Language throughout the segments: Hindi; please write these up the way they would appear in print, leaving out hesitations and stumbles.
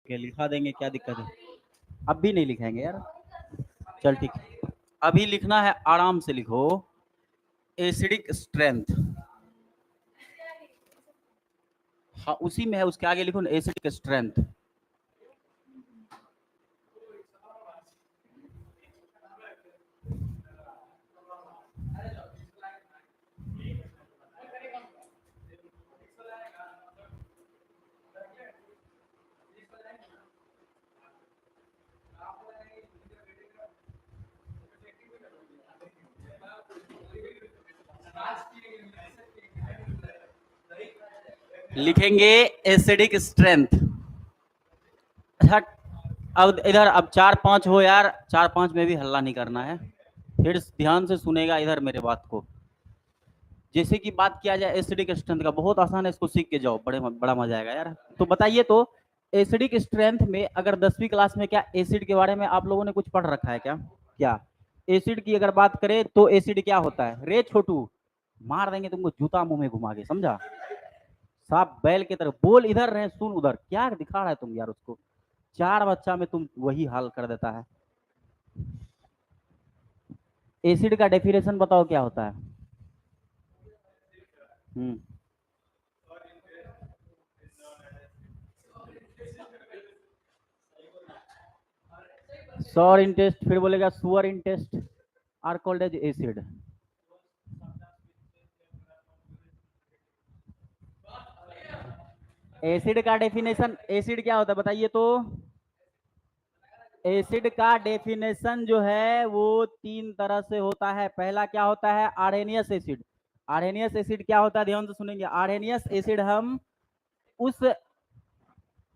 ओके लिखा देंगे, क्या दिक्कत है। अब भी नहीं लिखेंगे यार, चल ठीक है। अभी लिखना है, आराम से लिखो। एसिडिक स्ट्रेंथ, हाँ उसी में है, उसके आगे लिखो ना एसिडिक स्ट्रेंथ। लिखेंगे एसिडिक स्ट्रेंथ। अच्छा अब इधर, अब 4-5 हो यार, 4-5 में भी हल्ला नहीं करना है, फिर ध्यान से सुनेगा इधर मेरे बात को। जैसे कि बात किया जाए एसिडिक स्ट्रेंथ का, बहुत आसान है, इसको सीख के जाओ, बड़ा मजा आएगा यार। तो बताइए तो एसिडिक स्ट्रेंथ में अगर 10वीं क्लास में क्या एसिड के बारे में आप लोगों ने कुछ पढ़ रखा है क्या? क्या एसिड की अगर बात करें तो एसिड क्या होता है? रे छोटू, मार देंगे तुमको जूता मुंह में घुमा के, समझा? साफ बैल की तरह बोल इधर रहे सुन उधर, क्या दिखा रहा है तुम यार उसको? 4 बच्चा में तुम वही हाल कर देता है। एसिड का डेफिनेशन बताओ क्या होता है? सॉर इन टेस्ट, फिर बोलेगा sour in taste are called as acid. Acid का डेफिनेशन, एसिड क्या होता है बताइए तो? एसिड का डेफिनेशन जो है वो 3 तरह से होता है। पहला क्या होता है? Arrhenius acid. आर्हेनियस एसिड क्या होता है, ध्यान से सुनेंगे। आर्हेनियस एसिड हम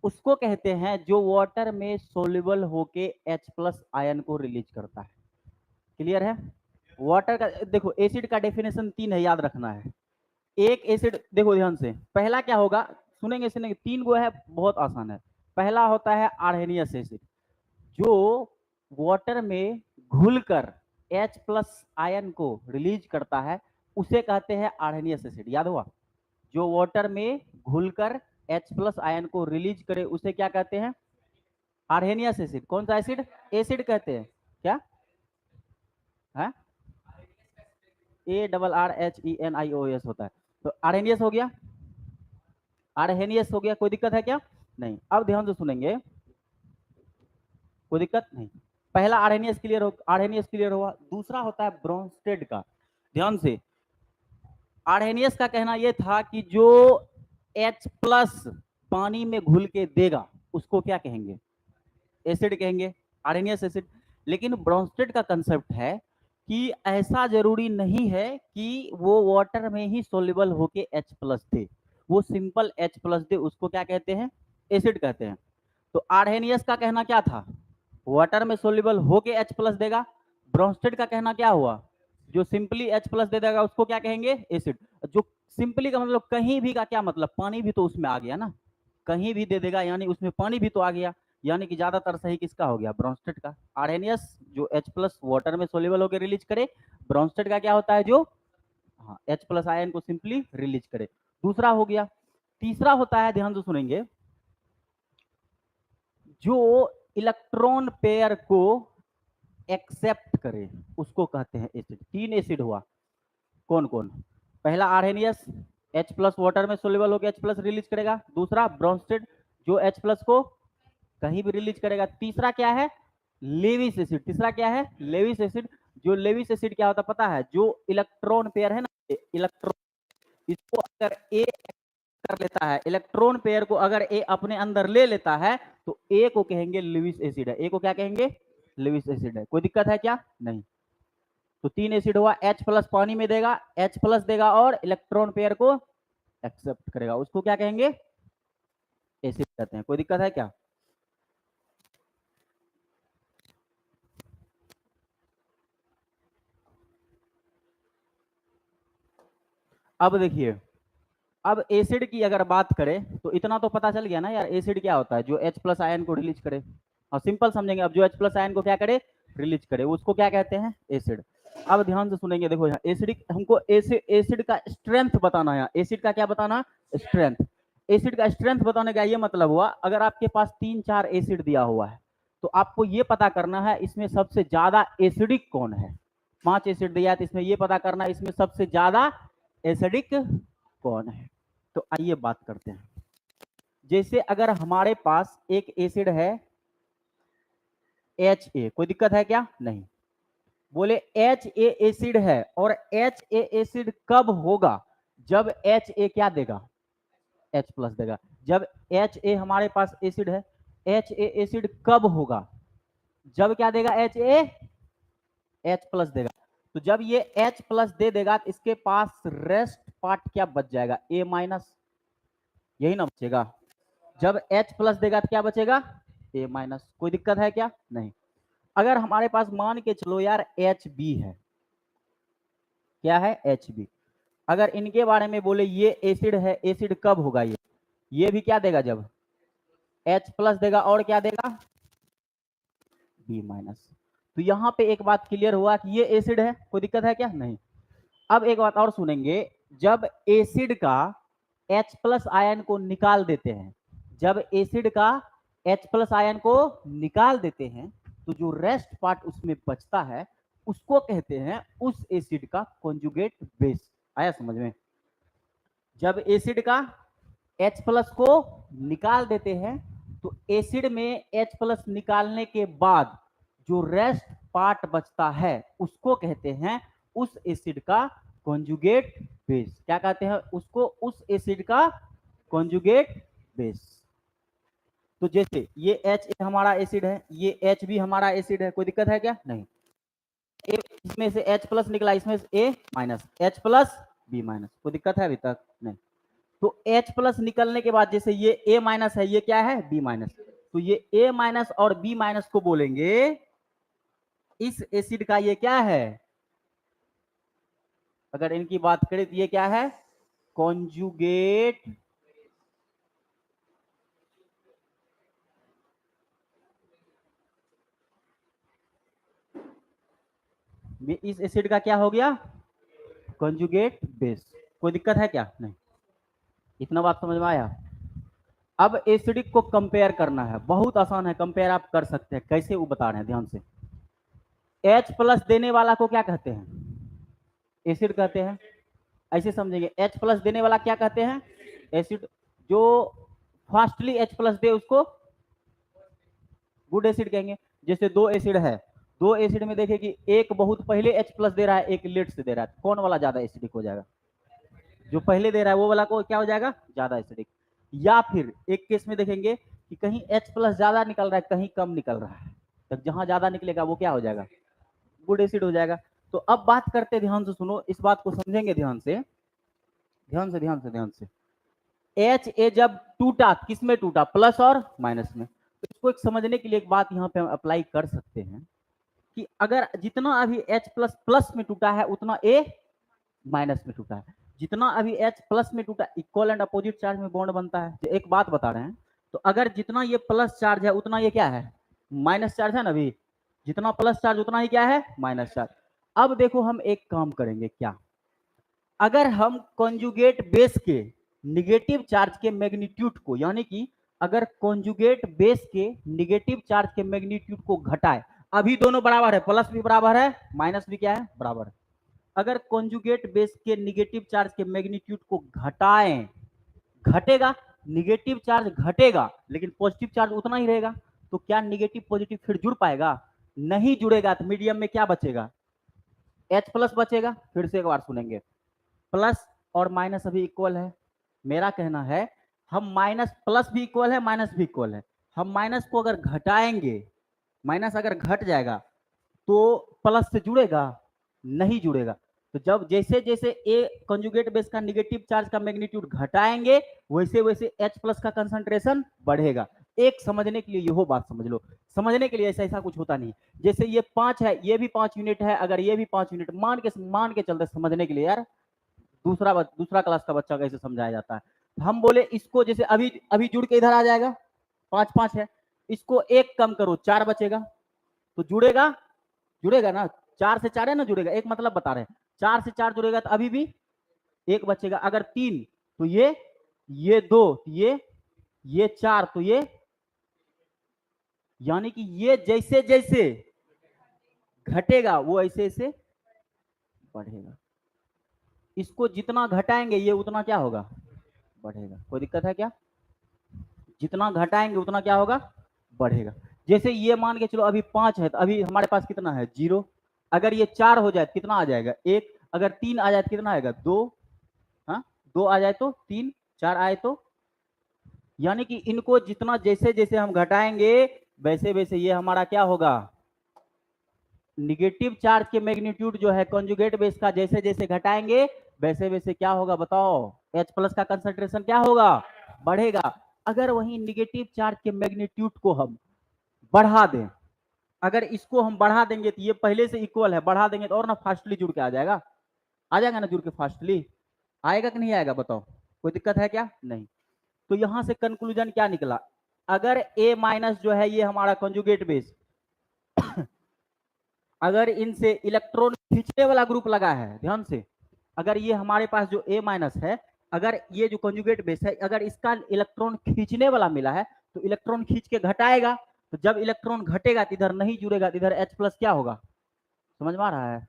उसको कहते हैं जो वाटर में सोल्यूबल होके H+ आयन को रिलीज करता है। क्लियर है? वाटर का देखो, एसिड का डेफिनेशन 3 है, याद रखना है। एक एसिड देखो ध्यान से, पहला क्या होगा, सुनेंगे 3 गो है, बहुत आसान है। पहला होता है आर्हेनियस एसिड, जो वाटर में घुलकर H+ आयन को रिलीज करता है, उसे कहते हैं आर्हेनियस एसिड। याद हुआ? जो वाटर में घुलकर H+ आयन को रिलीज करे उसे क्या कहते हैं? Arrhenius acid. कौन सा एसिड? एसिड कहते हैं क्या है? ARRHENIOS होता है। तो आर्हेनियस हो गया, आर्हेनियस हो गया, कोई दिक्कत है क्या? नहीं। अब ध्यान से सुनेंगे, कोई दिक्कत नहीं। पहला आर्हेनियस क्लियर हो, आर्हेनियस क्लियर हुआ। दूसरा होता है ब्रोंस्टेड का। ध्यान से, आर्हेनियस का कहना यह था कि जो H+ पानी में घुल के देगा उसको क्या कहेंगे? एसिड कहेंगे, आर्हेनियस एसिड। लेकिन ब्रोंस्टेड का कंसेप्ट है कि ऐसा जरूरी नहीं है कि वो वाटर में ही सोल्यूबल होके H+ थे, वो सिंपल H+ थे, उसको क्या कहते हैं? एसिड कहते हैं। तो आर्हेनियस का कहना क्या था? वाटर में सोल्यूबल होके H+ देगा। ब्रोंस्टेड का कहना क्या हुआ? जो सिंपली H+ दे देगा उसको क्या कहेंगे? एसिड। जो सिंपली का मतलब कहीं भी का क्या मतलब? पानी भी तो उसमें आ गया ना, कहीं भी दे देगा यानी उसमें पानी भी तो आ गया, यानी कि ज्यादातर सही किसका हो गया? ब्रोंस्टेड का। आर्हेनियस जो H+ वाटर में सोल्यूबल होकर रिलीज करे, ब्रोंस्टेड का क्या होता है? जो हाँ H+ आयन को सिंपली रिलीज करे। दूसरा हो गया। तीसरा होता है, ध्यान से सुनेंगे, जो इलेक्ट्रॉन पेयर को एक्सेप्ट करे उसको कहते हैं एसिड। 3 एसिड हुआ, कौन कौन? पहला आर्हेनियस, H+ वाटर में सोल्यूबल होकर H+ रिलीज करेगा। दूसरा ब्रोंस्टेड, जो H+ को कहीं भी रिलीज करेगा। तीसरा क्या है? Lewis acid. तीसरा क्या है? Lewis acid. जो लेविस एसिड क्या होता पता है? जो इलेक्ट्रॉन पेयर है ना, इलेक्ट्रॉन, इसको अगर ए कर लेता है, इलेक्ट्रॉन पेयर को अगर ए अपने अंदर ले लेता है तो ए को कहेंगे लेविस एसिड है। ए को क्या कहेंगे? लेविस एसिड है। कोई दिक्कत है क्या? नहीं। तो 3 एसिड हुआ। H+ पानी में देगा, H+ देगा और इलेक्ट्रॉन पेयर को एक्सेप्ट करेगा, उसको क्या कहेंगे? एसिड कहते हैं। कोई दिक्कत है क्या? अब देखिए, अब एसिड की अगर बात करें तो इतना तो पता चल गया ना यार, एसिड क्या होता है? जो H+ आयन को रिलीज करे। और सिंपल समझेंगे, अब जो H+ आयन को क्या करे? रिलीज करे, उसको क्या कहते हैं? एसिड। अब ध्यान से सुनेंगे, देखो यहाँ एसिडिक, हमको एसिड का स्ट्रेंथ बताना है। एसिड का क्या बताना? स्ट्रेंथ। एसिड का स्ट्रेंथ बताने का ये मतलब हुआ, अगर आपके पास 3-4 एसिड दिया हुआ है तो आपको ये पता करना है इसमें सबसे ज्यादा एसिडिक कौन है। 5 एसिड दिया है तो इसमें ये पता करना है इसमें सबसे ज्यादा एसिडिक कौन है। तो आइए बात करते हैं। जैसे अगर हमारे पास एक एसिड है HA, कोई दिक्कत है क्या? नहीं। बोले HA एसिड है, और HA एसिड कब होगा? जब HA क्या देगा? H प्लस देगा। जब HA हमारे पास एसिड है, HA एसिड कब होगा? जब क्या देगा? HA H प्लस देगा। तो जब ये H प्लस दे देगा तो इसके पास रेस्ट पार्ट क्या बच जाएगा? A माइनस, यही ना बचेगा। जब H प्लस देगा तो क्या बचेगा? A minus. कोई दिक्कत है क्या? नहीं। अगर हमारे पास मान के चलो यार HB है, क्या है? HB। अगर इनके बारे में बोले ये एसिड है, एसिड कब होगा? ये भी क्या देगा? जब H प्लस देगा, और क्या देगा? B minus. तो यहां पे एक बात क्लियर हुआ कि ये एसिड है, कोई दिक्कत है क्या? नहीं। अब एक बात और सुनेंगे, जब एसिड का H प्लस आयन को निकाल देते हैं, जब एसिड का H प्लस आयन को निकाल देते हैं तो जो रेस्ट पार्ट उसमें बचता है उसको कहते हैं उस एसिड का कॉन्जुगेट बेस। आया समझ में? जब एसिड का H प्लस को निकाल देते हैं तो एसिड में H प्लस निकालने के बाद जो रेस्ट पार्ट बचता है उसको कहते हैं उस एसिड का कॉन्जुगेट बेस। क्या कहते हैं उसको? उस एसिड का कॉन्जुगेट बेस। तो जैसे ये H हमारा एसिड है, ये H भी हमारा एसिड है, कोई दिक्कत है क्या? नहीं। इसमें से H प्लस निकला, इसमें से A minus, H plus B minus, कोई दिक्कत है अभी तक? नहीं। तो H प्लस निकलने के बाद जैसे ये A माइनस है, ये क्या है? B minus. तो ये A माइनस और B माइनस को बोलेंगे इस एसिड का ये क्या है? अगर इनकी बात करें तो ये क्या है? कॉन्जुगेट इस एसिड का क्या हो गया? Conjugate base. कोई दिक्कत है क्या? नहीं। इतना बात समझ में आया? अब एसिडिक को कंपेयर करना है, बहुत आसान है, कंपेयर आप कर सकते हैं। कैसे वो बता रहे हैं, ध्यान से। H प्लस देने वाला को क्या कहते हैं? एसिड कहते हैं। ऐसे समझेंगे, H प्लस देने वाला क्या कहते हैं? एसिड। जो फास्टली H प्लस दे उसको गुड एसिड कहेंगे। जैसे दो एसिड है, दो एसिड में देखिए कि एक बहुत पहले H प्लस दे रहा है, एक लेट से दे रहा है, कौन वाला ज्यादा एसिडिक हो जाएगा? जो पहले दे रहा है वो वाला को क्या हो जाएगा? ज्यादा एसिडिक। या फिर एक केस में देखेंगे कि कहीं H प्लस ज्यादा निकल रहा है, कहीं कम निकल रहा है, तो जहां ज्यादा निकलेगा वो क्या हो जाएगा? गुड एसिड हो जाएगा। तो अब बात करते, ध्यान से सुनो, इस बात को समझेंगे ध्यान से, ध्यान से, ध्यान से, ध्यान से। HA जब टूटा, किस में टूटा? प्लस और माइनस में। तो इसको एक समझने के लिए एक बात यहाँ पे हम अप्लाई कर सकते हैं कि अगर जितना अभी H प्लस प्लस में टूटा है उतना A माइनस में टूटा है। जितना अभी H प्लस में टूटा, इक्वल एंड अपोजिट चार्ज में बॉन्ड बनता है। तो एक बात बता रहे हैं, तो अगर जितना ये प्लस चार्ज है उतना ये क्या है? माइनस चार्ज है ना। अभी जितना प्लस चार्ज उतना ही क्या है? Minus charge. अब देखो हम एक काम करेंगे, क्या अगर हम कॉन्जुगेट बेस के निगेटिव चार्ज के मैग्नीट्यूड को, यानी कि अगर कॉन्जुगेट बेस के निगेटिव चार्ज के मैग्नीट्यूड को घटाए, अभी दोनों बराबर है, प्लस भी बराबर है, माइनस भी क्या है? बराबर है। अगर कॉन्जुगेट बेस के निगेटिव चार्ज के मैग्नीट्यूड को घटाएं, घटेगा, निगेटिव चार्ज घटेगा लेकिन पॉजिटिव चार्ज उतना ही रहेगा। तो क्या निगेटिव पॉजिटिव फिर जुड़ पाएगा? नहीं जुड़ेगा। तो मीडियम में क्या बचेगा? H प्लस बचेगा। फिर से एक बार सुनेंगे, प्लस और माइनस अभी इक्वल है। मेरा कहना है हम माइनस, प्लस भी इक्वल है, माइनस भी इक्वल है, हम माइनस को अगर घटाएंगे, माइनस अगर घट जाएगा तो प्लस से जुड़ेगा? नहीं जुड़ेगा। तो जब जैसे जैसे ए कंजुगेट बेस का निगेटिव चार्ज का मैग्नीट्यूड घटाएंगे वैसे वैसे H प्लस का कंसंट्रेशन बढ़ेगा। एक समझने के लिए यहो बात समझ लो, समझने के लिए ऐसा ऐसा कुछ होता नहीं। जैसे ये 5 है, ये भी 5 यूनिट है, अगर ये भी 5 यूनिट, मान के चलते समझने के लिए यार, दूसरा क्लास का बच्चा कैसे समझाया जाता है। हम बोले इसको, जैसे अभी अभी जुड़ के इधर आ जाएगा, 5 5 है, इसको एक कम करो 4 बचेगा, तो जुड़ेगा? जुड़ेगा ना। 4 से 4 है ना, जुड़ेगा। एक मतलब बता रहे हैं, 4 से 4 जुड़ेगा तो अभी भी एक बचेगा। अगर 3 तो ये ये 2, ये 4, तो ये यानी कि ये जैसे जैसे घटेगा वो ऐसे ऐसे बढ़ेगा। इसको जितना घटाएंगे ये उतना क्या होगा, बढ़ेगा। कोई दिक्कत है क्या? जितना घटाएंगे उतना क्या होगा, बढ़ेगा। जैसे ये मान के चलो अभी 5 है तो अभी हमारे पास कितना है, 0। अगर ये 4 हो जाए तो कितना आ जाएगा, 1। अगर 3 आ जाए तो कितना आएगा, 2। हाँ, 2 आ जाए तो 3, 4 आए तो, यानी कि इनको जितना जैसे जैसे हम घटाएंगे वैसे वैसे ये हमारा क्या होगा, निगेटिव चार्ज के मैग्नीट्यूड जो है कॉन्जुगेट बेस का, जैसे जैसे घटाएंगे वैसे वैसे क्या होगा बताओ, H प्लस का कंसंट्रेशन क्या होगा, बढ़ेगा। अगर वही निगेटिव चार्ज के मैग्नीट्यूड को हम बढ़ा दें, अगर इसको हम बढ़ा देंगे तो ये पहले से इक्वल है, बढ़ा देंगे तो और ना फास्टली जुड़ के आ जाएगा, आ जाएगा ना जुड़ के फास्टली, आएगा कि नहीं आएगा बताओ, कोई दिक्कत है क्या? नहीं। तो यहां से कंक्लूजन क्या निकला, अगर A माइनस जो है ये हमारा कॉन्जुगेट बेस, अगर इनसे इलेक्ट्रॉन खींचने वाला ग्रुप लगा है, ध्यान से, अगर ये हमारे पास जो A माइनस है, अगर ये जो कॉन्जुगेट बेस है अगर इसका इलेक्ट्रॉन खींचने वाला मिला है तो इलेक्ट्रॉन खींच के घटाएगा, तो जब इलेक्ट्रॉन घटेगा तो इधर नहीं जुड़ेगा, तो इधर H प्लस क्या होगा, समझ में आ रहा है,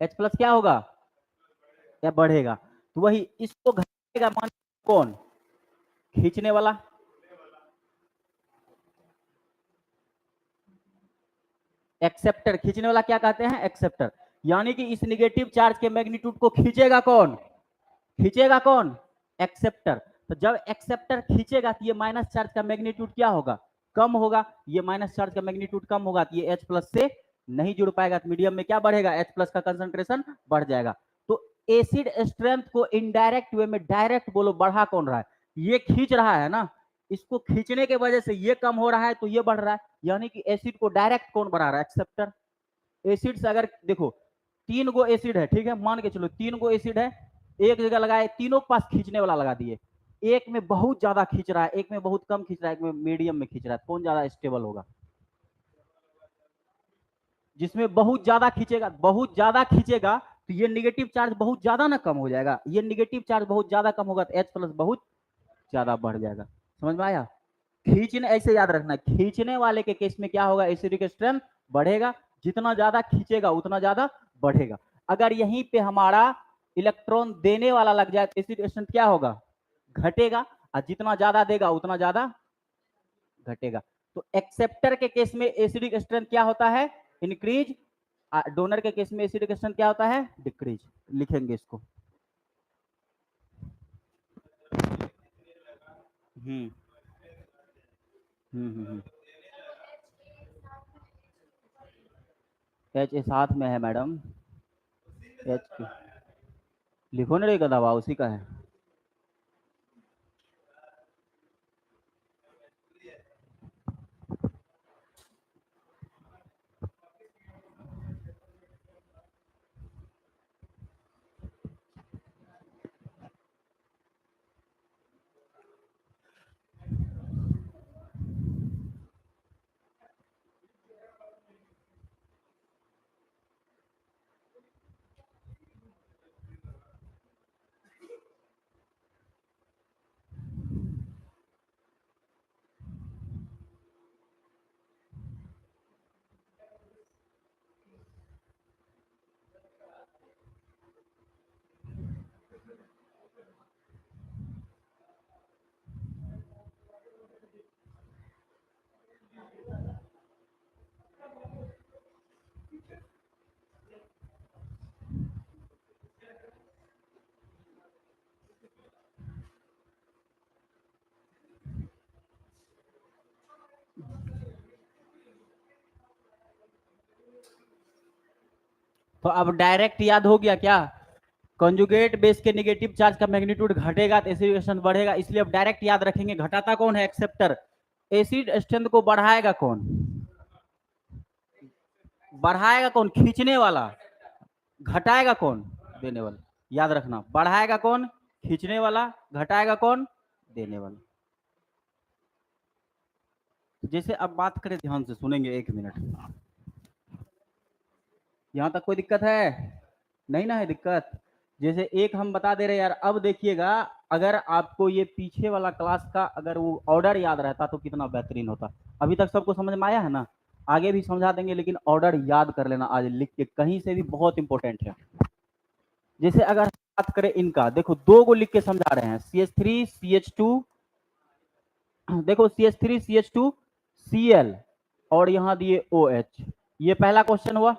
H प्लस क्या होगा, या बढ़ेगा। तो वही इसको घटाएगा, मान कौन, खींचने वाला, एक्सेप्टर, खींचने वाला क्या कहते हैं, एक्सेप्टर। यानी कि इस निगेटिव चार्ज के मैग्नीट्यूड को खींचेगा कौन, खींचेगा कौन, एक्सेप्टर। तो जब एक्सेप्टर खींचेगा तो ये माइनस चार्ज का मैग्नीट्यूड क्या होगा, कम होगा, ये माइनस चार्ज का मैग्नीट्यूड कम होगा तो ये H प्लस से नहीं जुड़ पाएगा, तो मीडियम में क्या बढ़ेगा, H प्लस का कंसंट्रेशन बढ़ जाएगा। तो एसिड स्ट्रेंथ को इनडायरेक्ट वे में, डायरेक्ट बोलो बढ़ा कौन रहा है, ये खींच रहा है ना, इसको खींचने के वजह से ये कम हो रहा है तो ये बढ़ रहा है, यानी कि एसिड को डायरेक्ट कौन बढ़ा रहा है, एक्सेप्टर। एसिड से अगर देखो 3 गो एसिड है, ठीक है, मान के चलो 3 गो एसिड है, एक जगह लगाए, तीनों के पास खींचने वाला लगा दिए, एक में बहुत ज्यादा खींच रहा है, एक में बहुत कम खींच रहा है, एक में मीडियम में खींच रहा है, कौन ज्यादा स्टेबल होगा, जिसमें बहुत ज्यादा खींचेगा, बहुत ज्यादा खींचेगा तो ये निगेटिव चार्ज बहुत ज्यादा ना कम हो जाएगा, ये निगेटिव चार्ज बहुत ज्यादा कम होगा तो H प्लस बहुत ज्यादा बढ़ जाएगा। समझ में आया? खींचने, ऐसे याद रखना, खींचने वाले के केस में क्या होगा, एसिडिक स्ट्रेंथ बढ़ेगा, जितना ज्यादा खींचेगा उतना ज्यादा बढ़ेगा। अगर यहीं पे हमारा इलेक्ट्रॉन देने वाला लग जाए तो एसिडिक स्ट्रेंथ क्या होगा, घटेगा, और जितना ज्यादा देगा उतना ज्यादा घटेगा। तो एक्सेप्टर के केस में एसिडिक स्ट्रेंथ क्या होता है, इंक्रीज, डोनर के केस में एसिडिक स्ट्रेंथ क्या होता है, डिक्रीज। लिखेंगे इसको। हम्म एच साथ में है मैडम, एच लिखो ना, का दवा उसी का है। तो अब डायरेक्ट याद हो गया क्या, कंजुगेट बेस के नेगेटिव चार्ज का मैग्नीट्यूड घटेगा तो एसिड स्ट्रेंथ बढ़ेगा, इसलिए अब डायरेक्ट याद रखेंगे, घटाता कौन है, एक्सेप्टर। एसिड स्ट्रेंथ को बढ़ाएगा कौन, बढ़ाएगा कौन, खींचने वाला, घटाएगा कौन, देने वाला। याद रखना, बढ़ाएगा कौन, खींचने वाला, घटाएगा कौन, देने वाला। जैसे अब बात करें, ध्यान से सुनेंगे, 1 मिनट। यहां तक कोई दिक्कत है, नहीं ना है दिक्कत? जैसे एक हम बता दे रहे यार, अब देखिएगा, अगर आपको ये पीछे वाला क्लास का अगर वो ऑर्डर याद रहता तो कितना बेहतरीन होता। अभी तक सबको समझ में आया है ना? आगे भी समझा देंगे, लेकिन ऑर्डर याद कर लेना आज लिख के कहीं से भी, बहुत इंपॉर्टेंट है। जैसे अगर बात करें इनका, देखो दो को लिख के समझा रहे हैं, CH3 CH2, देखो CH3 CH2 Cl, और यहां दिए OH। ये पहला क्वेश्चन हुआ।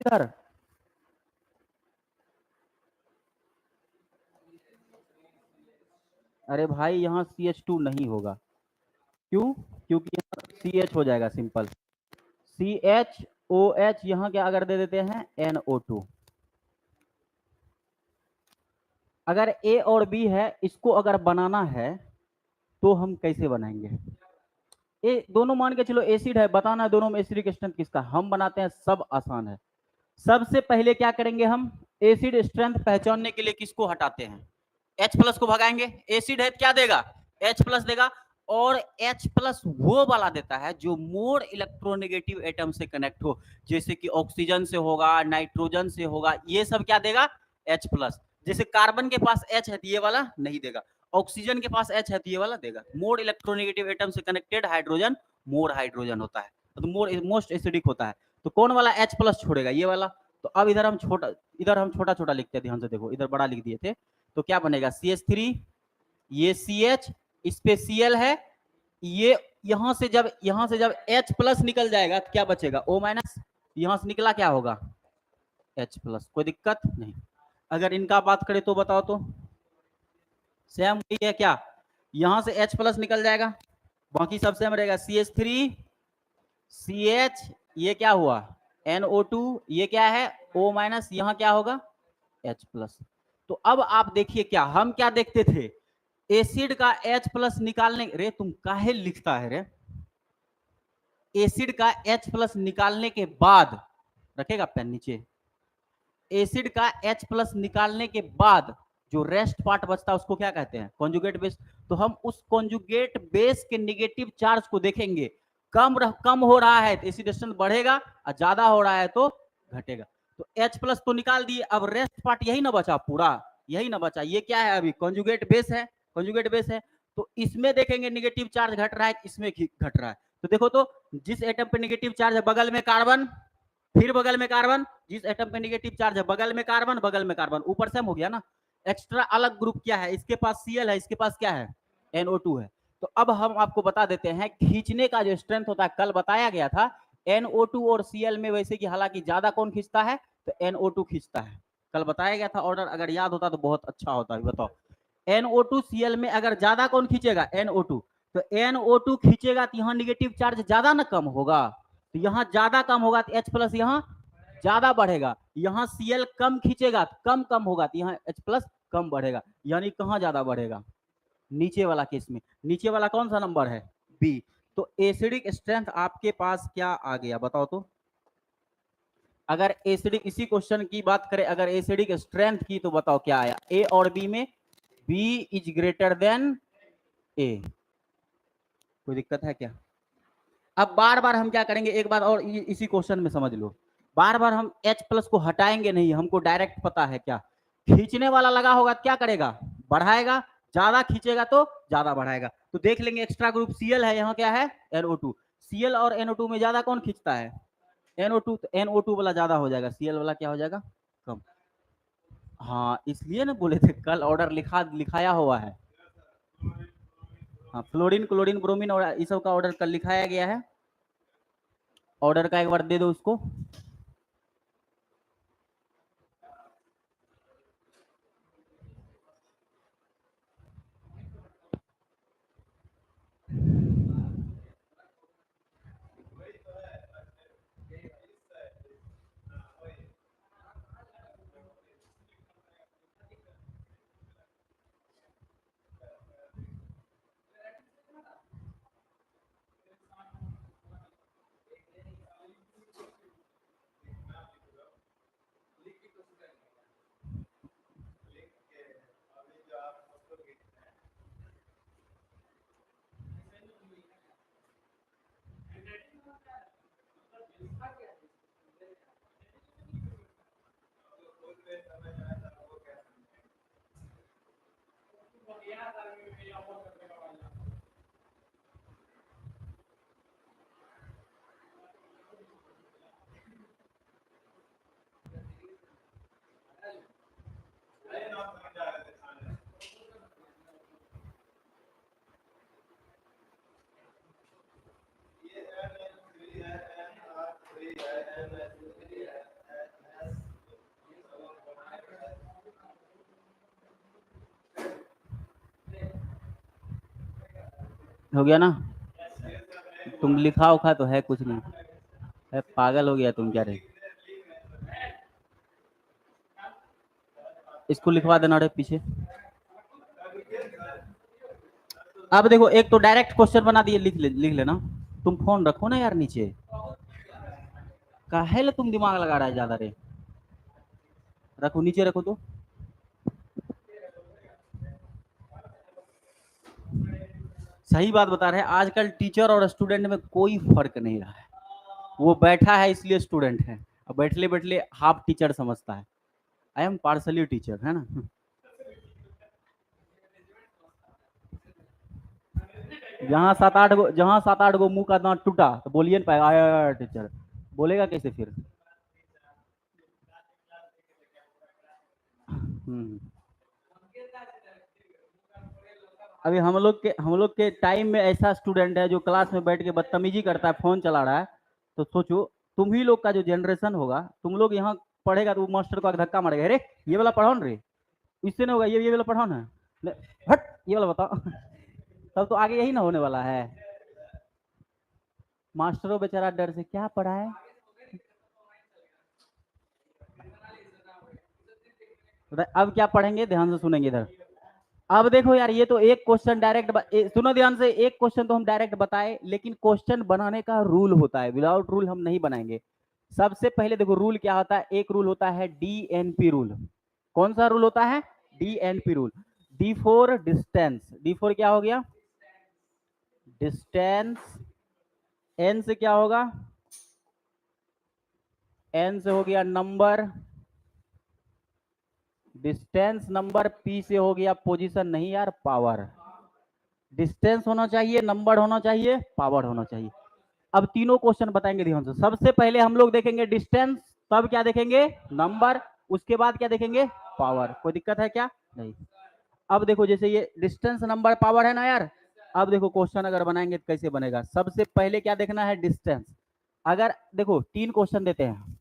इधर अरे भाई यहाँ CH2 नहीं होगा। क्यों? क्योंकि यहाँ CH हो जाएगा सिंपल। CHOH यहाँ क्या अगर दे देते हैं NO2। अगर A और B है, इसको अगर बनाना है तो हम कैसे बनाएंगे? ये दोनों मान के चलो एसिड है, बताना है दोनों में एसिडिक स्ट्रेंथ किसका। हम बनाते हैं, सब आसान है। सबसे पहले क्या करेंगे हम, एसिड स्ट्रेंथ पहचानने के लिए किसको हटाते हैं? H+ को भगाएंगे। एसिड है क्या देगा? H+ देगा। और H+ वो वाला देता है जो मोर इलेक्ट्रोनेगेटिव एटम से कनेक्ट हो, जैसे कि ऑक्सीजन से होगा, नाइट्रोजन से होगा, ये सब क्या देगा? H+। जैसे कार्बन के पास H है तो ये वाला नहीं देगा, ऑक्सीजन के पास H है तो ये वाला देगा। मोर इलेक्ट्रोनेगेटिव एटम से कनेक्टेड हाइड्रोजन मोर हाइड्रोजन होता है, तो मोर मोस्ट एसिडिक होता है। तो कौन वाला H+ छोड़ेगा? ये वाला। तो अब इधर हम छोटा छोटा लिखते हैं, ध्यान से देखो, इधर बड़ा लिख दिए थे। तो क्या बनेगा? CH3, ये CH, इस पे Cl है, ये यहां से जब H+ निकल जाएगा तो क्या बचेगा? O-। यहां से निकला क्या होगा? H+। कोई दिक्कत नहीं। अगर इनका बात करें तो बताओ तो सेम वही है क्या? यहां से H+ निकल जाएगा, बाकी सब सेम रहेगा। CH3 CH, ये क्या हुआ? NO2, ये क्या है? O-। यहां क्या होगा? H+। तो अब आप देखिए, क्या हम क्या देखते थे? एसिड का H+ निकालने, रे तुम काहे लिखता है रे? एसिड का H+ निकालने के बाद, रखेगा पेन नीचे, एसिड का H+ निकालने के बाद जो रेस्ट पार्ट बचता है उसको क्या कहते हैं? Conjugate base. तो हम उस कॉन्जुगेट बेस के नेगेटिव चार्ज को देखेंगे, कम हो रहा है तो एसिड स्ट्रेंथ बढ़ेगा, और ज्यादा हो रहा है तो घटेगा। तो H+ तो निकाल दिए, अब रेस्ट पार्ट यही ना बचा, पूरा यही ना बचा। ये क्या है? अभी कॉन्जुगेट बेस है, कॉन्जुगेट बेस है। तो इसमें देखेंगे नेगेटिव चार्ज घट रहा है, इसमें घट रहा है। तो देखो तो, जिस एटम पे नेगेटिव चार्ज है बगल में कार्बन, फिर बगल में कार्बन, जिस एटम पे नेगेटिव चार्ज है बगल में कार्बन, बगल में कार्बन, ऊपर सेम हो गया ना। एक्स्ट्रा अलग ग्रुप क्या है? इसके पास Cl है, इसके पास क्या है? NO2 है। तो अब हम आपको बता देते हैं खींचने का जो स्ट्रेंथ होता है, कल बताया गया था NO2 और Cl में, वैसे कि हालांकि ज्यादा कौन खींचता है? तो NO2 खींचता है। कल बताया गया था ऑर्डर, अगर याद होता तो बहुत अच्छा होता। बताओ, NO2 Cl में अगर ज्यादा कौन खींचेगा? NO2। तो NO2 खींचेगा तो यहाँ निगेटिव चार्ज ज्यादा ना कम होगा, तो यहाँ ज्यादा कम होगा तो H+ यहाँ ज्यादा बढ़ेगा। यहाँ Cl कम खींचेगा तो कम कम होगा, तो यहाँ H+ कम बढ़ेगा। यानी कहाँ ज्यादा बढ़ेगा? नीचे वाला केस में। नीचे वाला कौन सा नंबर है? बी। तो एसिडिक स्ट्रेंथ आपके पास क्या आ गया बताओ तो? अगर एसिडिक, इसी क्वेश्चन की बात करें, अगर एसिडिक स्ट्रेंथ की, तो बताओ क्या आया? ए और बी में बी इज ग्रेटर देन ए। कोई दिक्कत है क्या? अब बार बार हम क्या करेंगे, एक बात और इसी क्वेश्चन में समझ लो, बार बार हम H+ को हटाएंगे नहीं, हमको डायरेक्ट पता है क्या खींचने वाला लगा होगा, क्या करेगा? बढ़ाएगा। ज्यादा खींचेगा तो ज्यादा बढ़ाएगा। तो देख लेंगे, एक्स्ट्रा ग्रुप Cl है, यहाँ क्या है? NO2। Cl और NO2 में ज्यादा कौन खींचता है? NO2। तो NO2 वाला ज्यादा हो जाएगा, Cl वाला क्या हो जाएगा? कम। हाँ, इसलिए ना बोले थे कल ऑर्डर लिखाया हुआ है। हाँ, फ्लोरीन, क्लोरीन, ब्रोमीन और इस सब का ऑर्डर कल लिखाया गया है। ऑर्डर का एक बार दे दो उसको। हो गया ना? तुम लिखा उखा तो है कुछ नहीं है, पागल हो गया तुम क्या रे? इसको लिखवा देना रे पीछे। अब देखो, एक तो डायरेक्ट क्वेश्चन बना दिए, लिख लेना। तुम फोन रखो ना यार नीचे, काहे ले तुम दिमाग लगा रहा है ज्यादा रे? रखो नीचे, रखो तो। सही बात बता रहे हैं, आजकल टीचर और स्टूडेंट में कोई फर्क नहीं रहा है। वो बैठा है इसलिए स्टूडेंट है, अब बैठले बैठले हाफ टीचर समझता है। आई एम पार्सली टीचर, है ना? जहां सात आठ गो मुंह का दांत टूटा तो बोलिए ना पाएगा आया टीचर, बोलेगा कैसे फिर? अभी हम लोग के टाइम में ऐसा स्टूडेंट है जो क्लास में बैठ के बदतमीजी करता है, फोन चला रहा है। तो सोचो, तुम ही लोग का जो जनरेशन होगा, तुम लोग यहाँ पढ़ेगा तो मास्टर को धक्का मारेगा, अरे ये वाला पढ़ाओ ना रे, इससे नहीं होगा, ये वाला पढ़ाओ ना, हट ये वाला बताओ। तब तो आगे यही ना होने वाला है। मास्टरों बेचारा डर से क्या पढ़ाए। अब क्या पढ़ेंगे, ध्यान से सुनेंगे इधर। अब देखो यार, ये तो एक क्वेश्चन डायरेक्ट सुनो ध्यान से, एक क्वेश्चन तो हम डायरेक्ट बताए, लेकिन क्वेश्चन बनाने का रूल होता है, विदाउट रूल हम नहीं बनाएंगे। सबसे पहले देखो रूल क्या होता है, एक रूल होता है डीएनपी रूल। कौन सा रूल होता है? DNP rule. D four distance, D four क्या हो गया? डिस्टेंस। एन से क्या होगा? एन से हो गया नंबर, डिस्टेंस नंबर। पी से हो गया पोजीशन, नहीं यार पावर। डिस्टेंस होना चाहिए, नंबर होना चाहिए, पावर होना चाहिए। अब तीनों क्वेश्चन बताएंगे ध्यान से। सबसे पहले हम लोग देखेंगे डिस्टेंस, तब क्या देखेंगे? नंबर। उसके बाद क्या देखेंगे? पावर। कोई दिक्कत है क्या? नहीं। अब देखो, जैसे ये डिस्टेंस नंबर पावर है ना यार, अब देखो क्वेश्चन अगर बनाएंगे तो कैसे बनेगा। सबसे पहले क्या देखना है? डिस्टेंस। अगर देखो तीन क्वेश्चन देते हैं,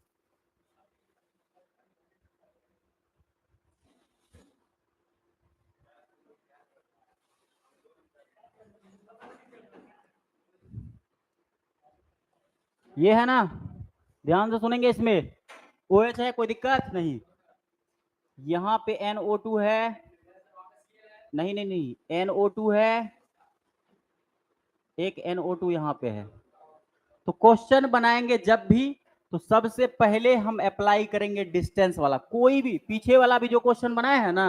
ये है ना, ध्यान से सुनेंगे। इसमें OH है, कोई दिक्कत नहीं। यहाँ पे NO2 है, नहीं नहीं नहीं, NO2 है, एक NO2 यहाँ पे है। तो क्वेश्चन बनाएंगे जब भी, तो सबसे पहले हम अप्लाई करेंगे डिस्टेंस वाला। कोई भी पीछे वाला भी जो क्वेश्चन बनाया है ना,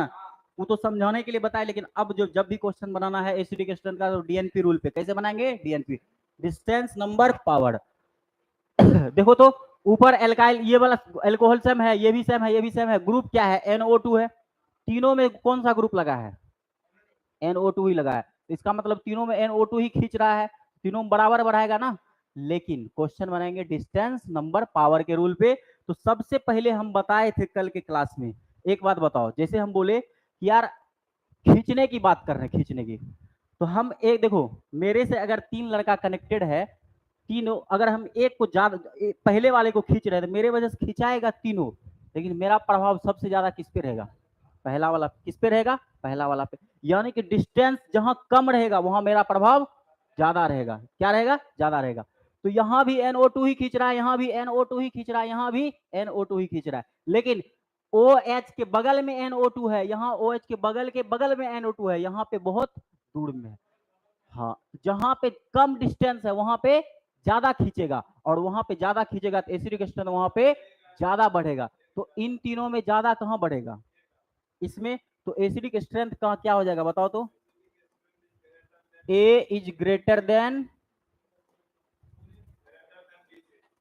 वो तो समझाने के लिए बताया, लेकिन अब जो जब भी क्वेश्चन बनाना है एसिडिक स्टैंड का, तो डीएनपी रूल पे कैसे बनाएंगे? DNP, distance number power. देखो तो ऊपर एल्काइल, ये वाला एल्कोहल सेम है, ये भी सेम है, ये भी सेम है। ग्रुप क्या है? NO2 है। तीनों में कौन सा ग्रुप लगा है? NO2 ही लगा है। इसका मतलब तीनों में NO2 ही खींच रहा है, तीनों में बराबर बढ़ाएगा ना। लेकिन क्वेश्चन बनाएंगे डिस्टेंस नंबर पावर के रूल पे। तो सबसे पहले हम बताए थे कल के क्लास में, एक बात बताओ, जैसे हम बोले कि यार खींचने की बात कर रहे हैं, खींचने की, तो हम एक देखो, मेरे से अगर तीन लड़का कनेक्टेड है, तीनों अगर हम एक को ज्यादा, पहले वाले को खींच रहे हैं, तो मेरे वजह से खिंचाएगा तीनों, लेकिन मेरा प्रभाव सबसे ज्यादा किस पे रहेगा? पहला वाला। किस पे रहेगा? पहला वाला पे। यानी कि डिस्टेंस जहां कम रहेगा वहां मेरा प्रभाव ज्यादा रहेगा। क्या रहेगा? ज्यादा रहेगा। तो यहां भी NO2 ही खींच रहा है, यहां भी NO2 ही खींच रहा है, यहां भी NO2 ही खींच रहा है, लेकिन OH के बगल में NO2 है, यहाँ OH के बगल में NO2 है, यहाँ पे बहुत दूर में है। हाँ, जहां पे कम डिस्टेंस है वहां पे ज्यादा खींचेगा, और वहां पे ज्यादा खींचेगा तो एसिडिक स्ट्रेंथ वहां पे ज्यादा बढ़ेगा। तो इन तीनों में ज्यादा कहां बढ़ेगा? इसमें। तो एसिडिक स्ट्रेंथ का क्या हो जाएगा बताओ तो? A is greater than,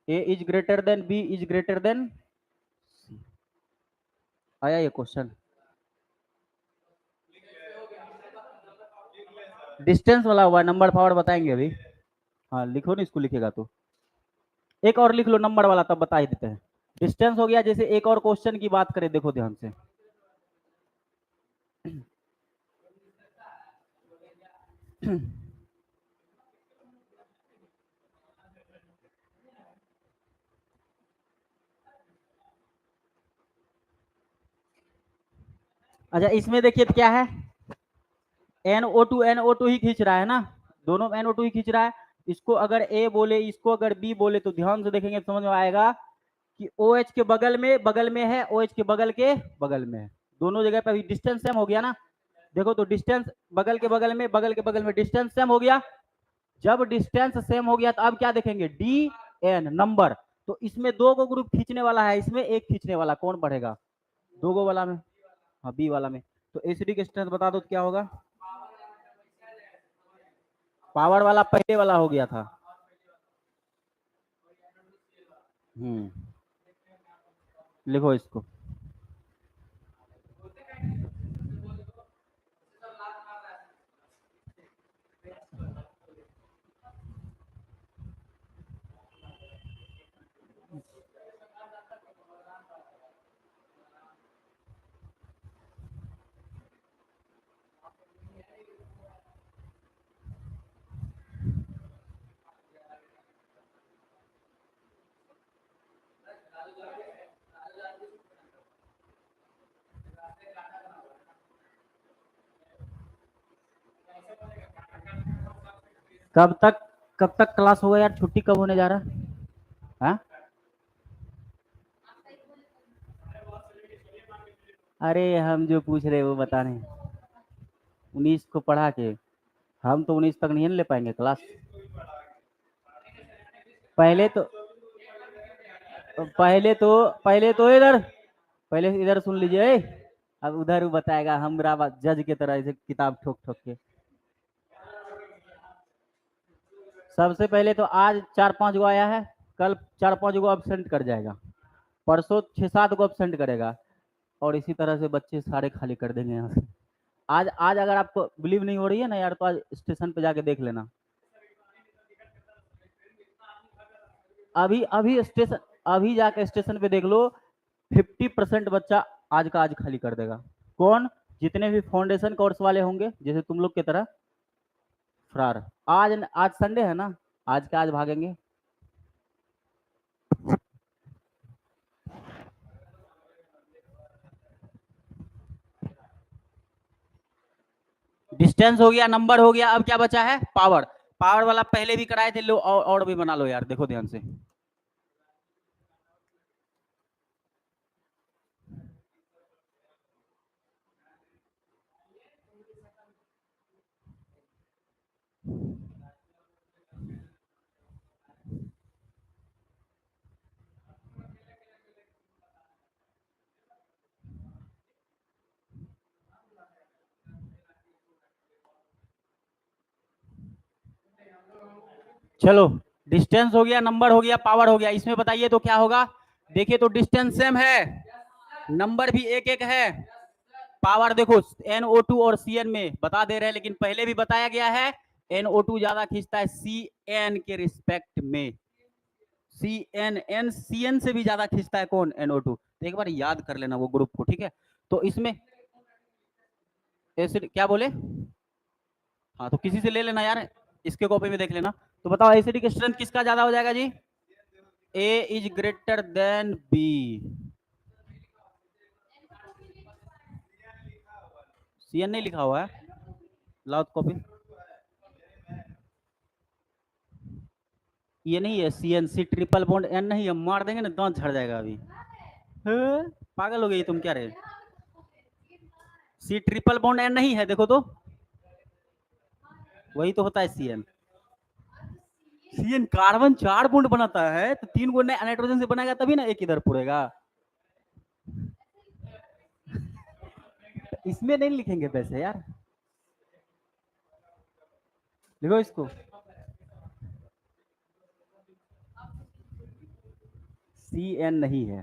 a is greater than, b is greater than. आया ये क्वेश्चन? डिस्टेंस वाला हुआ, नंबर पावर बताएंगे अभी। हाँ लिखो, नहीं इसको लिखेगा तो एक और लिख लो नंबर वाला, तब बता ही देते हैं। डिस्टेंस हो गया। जैसे एक और क्वेश्चन की बात करें, देखो ध्यान से। अच्छा इसमें देखिए तो क्या है, NO2 ही खींच रहा है ना, दोनों NO2 ही खींच रहा है। इसको अगर A बोले, इसको अगर B बोले, तो ध्यान से देखेंगे समझ में आएगा कि OH के बगल में है, OH के बगल में है, दोनों जगह पे अभी डिस्टेंस सेम हो गया ना। देखो तो डिस्टेंस बगल के बगल में डिस्टेंस सेम हो गया। जब डिस्टेंस सेम हो गया तो अब क्या देखेंगे, DN नंबर। तो इसमें दो को ग्रुप खींचने वाला है, इसमें एक खींचने वाला, कौन बढ़ेगा? दो गो वाला में, हाँ बी वाला में। तो एसिडिक स्ट्रेंथ बता दो तो क्या होगा? पावर वाला पहले वाला हो गया था। लिखो इसको। कब तक क्लास होगा यार? छुट्टी कब होने जा रहा है? हाँ? अरे हम जो पूछ रहे वो बता रहे हैं, 19 को पढ़ा के। हम तो 19 तक नहीं ले पाएंगे क्लास। पहले तो पहले तो पहले तो इधर पहले इधर सुन लीजिए। अब उधर बताएगा हम जज की तरह से किताब ठोक ठोक के। सबसे पहले तो आज 4-5 गो आया है, कल 4-5 गो अब्सेंट कर जाएगा, परसों 6-7 गो अब्सेंट करेगा, और इसी तरह से बच्चे सारे खाली कर देंगे यहाँ से। आज आज अगर आपको बिलीव नहीं हो रही है ना यार, तो आज स्टेशन पे जाके देख लेना। अभी अभी स्टेशन अभी जाके स्टेशन पे देख लो, 50% बच्चा आज का आज खाली कर देगा। कौन? जितने भी फाउंडेशन कोर्स वाले होंगे जैसे तुम लोग की तरह, फरार। आज आज संडे है ना, आज का आज भागेंगे। डिस्टेंस हो गया, नंबर हो गया, अब क्या बचा है? पावर। पावर वाला पहले भी कराए थे, लो और भी बना लो यार, देखो ध्यान से। चलो, डिस्टेंस हो गया, नंबर हो गया, पावर हो गया। इसमें बताइए तो क्या होगा? देखिए तो डिस्टेंस सेम है, नंबर भी एक एक है, पावर देखो NO2 और CN में बता दे रहे हैं, लेकिन पहले भी बताया गया है NO2 ज्यादा खींचता है CN के रिस्पेक्ट में। CN से भी ज्यादा खींचता है कौन? NO2। तो एक बार याद कर लेना वो ग्रुप को, ठीक है? तो इसमें एसिड क्या बोले? हाँ तो किसी से ले लेना यार, इसके कॉपी में देख लेना। तो बताओ एसिडिक स्ट्रेंथ किसका ज्यादा हो जाएगा जी? A is greater then B। CN नहीं लिखा हुआ है, लाओ कॉपी। ये नहीं है CN, ट्रिपल बॉन्ड N नहीं है, मार देंगे ना दांत झड़ जाएगा अभी। पागल हो गई तुम, क्या रहे? ट्रिपल बॉन्ड N नहीं है, देखो तो, वही तो होता है CN। कार्बन 4 बॉन्ड बनाता है, तो 3 गो नाइट्रोजन से बनाएगा तभी ना एक इधर पुरेगा। इसमें नहीं लिखेंगे पैसे यार, लिखो इसको। CN नहीं है,